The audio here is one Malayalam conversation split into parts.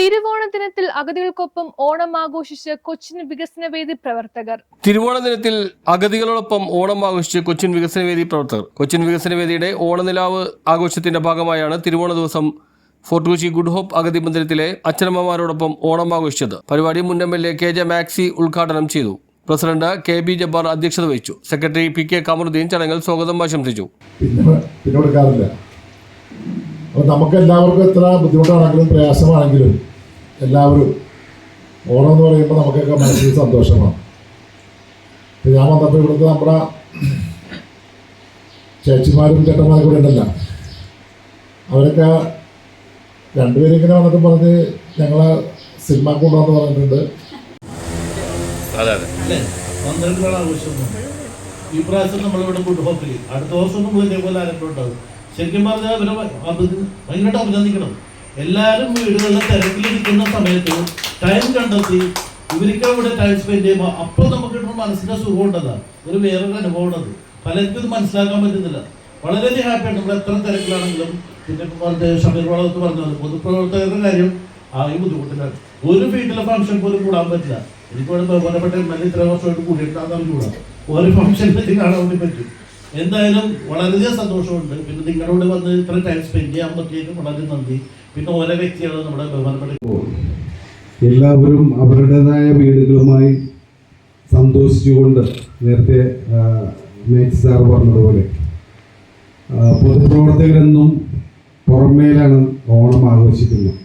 തിരുവോണ ദിനത്തിൽ അഗതികൾക്കൊപ്പം ഓണം ആഘോഷിച്ച് കൊച്ചിൻ വികസനവേദി പ്രവർത്തകർ. തിരുവോണ ദിനത്തിൽ അഗതികളോടൊപ്പം ഓണം ആഘോഷിച്ച് കൊച്ചിൻ വികസനവേദി പ്രവർത്തകർ. കൊച്ചിൻ വികസനവേദിയുടെ ഓണനിലാവ് ആഘോഷത്തിന്റെ ഭാഗമായാണ് തിരുവോണ ദിവസം ഫോർട്ട് കൊച്ചി ഗുഡ് ഹോപ്പ് അഗതി മന്ദിരത്തിലെ അച്ഛനമ്മമാരോടൊപ്പം ഓണം ആഘോഷിച്ചത്. പരിപാടി മുൻ MLA KJ മാക്സി ഉദ്ഘാടനം ചെയ്തു. പ്രസിഡന്റ് KB ജബ്ബാർ അധ്യക്ഷത വഹിച്ചു. സെക്രട്ടറി PK കമറുദ്ദീൻ ചടങ്ങിൽ സ്വാഗതം ആശംസിച്ചു. നമുക്ക് എല്ലാവർക്കും എത്ര ബുദ്ധിമുട്ടാണെങ്കിലും പ്രയാസമാണെങ്കിലും എല്ലാവരും ഓണം എന്ന് പറയുമ്പോൾ നമുക്കൊക്കെ മനസ്സിൽ സന്തോഷമാണ്. ഞാൻ വന്നപ്പോൾ ഇവിടുത്തെ നമ്മുടെ ചേച്ചിമാരും ചേട്ടന്മാരും കൂടെ ഉണ്ടല്ലോ, അവരൊക്കെ രണ്ടുപേരും ഇങ്ങനെ വന്നിട്ട് പറഞ്ഞ് ഞങ്ങളെ സിനിമ കൊണ്ടുവന്ന് പറഞ്ഞിട്ടുണ്ട്. ഈ പ്രാവശ്യം നമ്മളിവിടെ ഗുഡ് ഹോപ്പിൽ അടുത്ത വർഷം നമ്മൾ ഇതേപോലെ ആരംഭിട്ടുണ്ടാവും. ശരിക്കും പറഞ്ഞാൽ ഇവരെ ഭയങ്കരമായിട്ട് അഭിനന്ദിക്കണം. എല്ലാവരും വീടുകളിൽ തിരക്കിലിരിക്കുന്ന സമയത്ത് ടൈം കണ്ടെത്തി ഇവർക്ക് ഇവിടെ ടൈം സ്പെൻഡ് ചെയ്യുമ്പോൾ അപ്പോൾ നമുക്ക് കിട്ടുന്ന മനസ്സിൻ്റെ സുഖം ഉണ്ടതാണ്, ഒരു വേറൊരു അനുഭവമാണത്. പലർക്കും ഇത് മനസ്സിലാക്കാൻ പറ്റുന്നില്ല. വളരെയധികം ഹാപ്പിയാണ്. നമ്മൾ എത്ര തിരക്കിലാണെങ്കിലും. പിന്നെ ഷമീർ വളത്ത് പറഞ്ഞത് പൊതുപ്രവർത്തകരുടെ കാര്യം ഈ ബുദ്ധിമുട്ടിലാണ്. ഒരു വീട്ടിലെ ഫംഗ്ഷൻ പോലും കൂടാൻ പറ്റില്ല. എനിക്കിവിടെ ബഹുമാനപ്പെട്ട MLA ഇത്ര വർഷമായിട്ട് കൂടിയിട്ടാണെന്ന് കൂടാം. ഓരോ ഫംഗ്ഷൻ പറ്റി കാണാൻ വേണ്ടി പറ്റും. എന്തായാലും വളരെയധികം സന്തോഷമുണ്ട്. പിന്നെ നിങ്ങളോട് വന്ന് ഇത്ര ടൈം സ്പെൻഡ് ചെയ്യാൻ പറ്റിയിട്ട് വളരെ നന്ദി. പിന്നെ ഓരോ വ്യക്തിയാണ് നമ്മുടെ ബഹുമാനപ്പെട്ട എല്ലാവരും അവരുടേതായ വീടുകളുമായി സന്തോഷിച്ചുകൊണ്ട് നേരത്തെ മേറ്റ് സാർ പറഞ്ഞതുപോലെ പൊതുപ്രവർത്തകരെന്നും പുറമേലാണ് ഓണം ആഘോഷിക്കുന്നത്.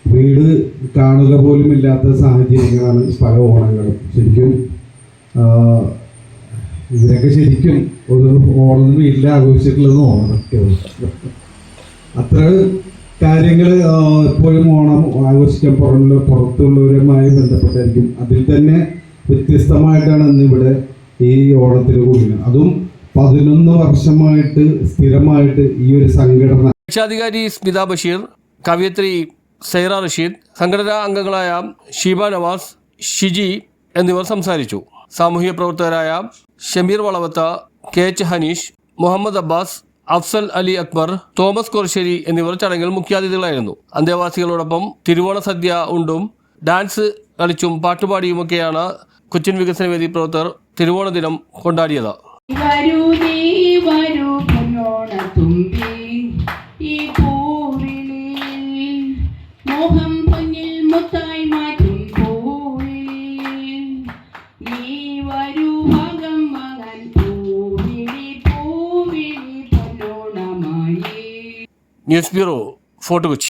വീട് കാണുക പോലും ഇല്ലാത്ത സാഹചര്യങ്ങളാണ് പല ഓണങ്ങളും. ശരിക്കും ഇവരൊക്കെ ശരിക്കും ഒരു ഓണം വീട്ടിൽ ആഘോഷിച്ചിട്ടുള്ളത് ഓണമൊക്കെ അത്ര കാര്യങ്ങൾ എപ്പോഴും ഓണം ആഘോഷിക്കാൻ പുറത്തുള്ളവരുമായി ബന്ധപ്പെട്ടായിരിക്കും. അതിൽ തന്നെ വ്യത്യസ്തമായിട്ടാണ് ഇന്നിവിടെ ഈ ഓണത്തിന് കൂടുന്നത്. അതും 11 വർഷമായിട്ട് സ്ഥിരമായിട്ട് ഈ ഒരു സംഘടന. രക്ഷാധികാരി സ്മിത ബഷീർ, കവയത്രി സൈറ റഷീദ്, സംഘടനാ അംഗങ്ങളായ ഷീബ നവാസ്, ഷിജി എന്നിവർ സംസാരിച്ചു. സാമൂഹിക പ്രവർത്തകരായ ഷമീർ വളവത്ത, KH ഹനീഷ്, മുഹമ്മദ് അബ്ബാസ്, അഫ്സൽ അലി അക്ബർ, തോമസ് കൊർശ്ശേരി എന്നിവർ ചടങ്ങിൽ മുഖ്യാതിഥികളായിരുന്നു. അന്തേവാസികളോടൊപ്പം തിരുവോണ സദ്യ ഉണ്ടും ഡാൻസ് കളിച്ചും പാട്ടുപാടിയുമൊക്കെയാണ് കൊച്ചിൻ വികസനവേദി പ്രവർത്തകർ തിരുവോണ ദിനം കൊണ്ടാടിയത്. News bureau, fort Kochi.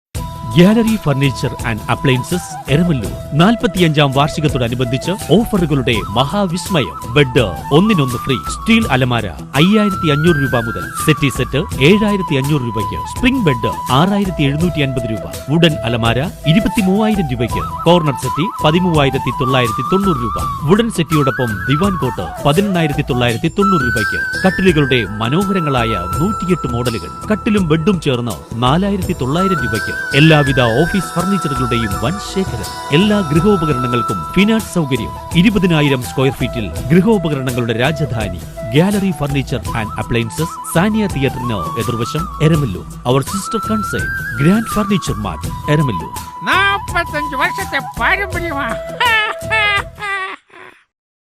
Gallery furniture and appliances Eramalloor 45-ാം വാർഷികത്തോടനുബന്ധിച്ച് ഓഫറുകളുടെ മഹാവിസ്മയം. Bed 1 free. സ്റ്റീൽ അലമാര 5500 രൂപ മുതൽ. സെറ്റി സെറ്റ് 7500 രൂപയ്ക്ക്. സ്പ്രിംഗ് ബെഡ് 6750 രൂപ. വുഡൻ അലമാര 23000 രൂപയ്ക്ക്. കോർണർ സെറ്റി 13990 രൂപ. വുഡൻ സെറ്റിയോടൊപ്പം ദിവാൻ കോട്ട് 18990 രൂപയ്ക്ക്. കട്ടിലുകളുടെ മനോഹരങ്ങളായ 108 മോഡലുകൾ. കട്ടിലും ബെഡും ചേർന്ന് 4900 രൂപയ്ക്ക്. എല്ലാവിധ ഓഫീസ് ഫർണിച്ചറുകളുടെയും വൻ ശേഖരം. എല്ലാ ഗൃഹോപകരണങ്ങൾക്കും ഫിനാൻസ് സൗകര്യം. 20,000 സ്ക്വയർ ഫീറ്റിൽ ഗൃഹോപകരണങ്ങളുടെ രാജധാനി gallery furniture and appliances, Saniya തിയേറ്ററിന് എതിർവശം, എരമല്ലൂർ. അവർ sister concern grand furniture mart, Eramalloor. 45 വർഷത്തെ പാരമ്പര്യമാണ്.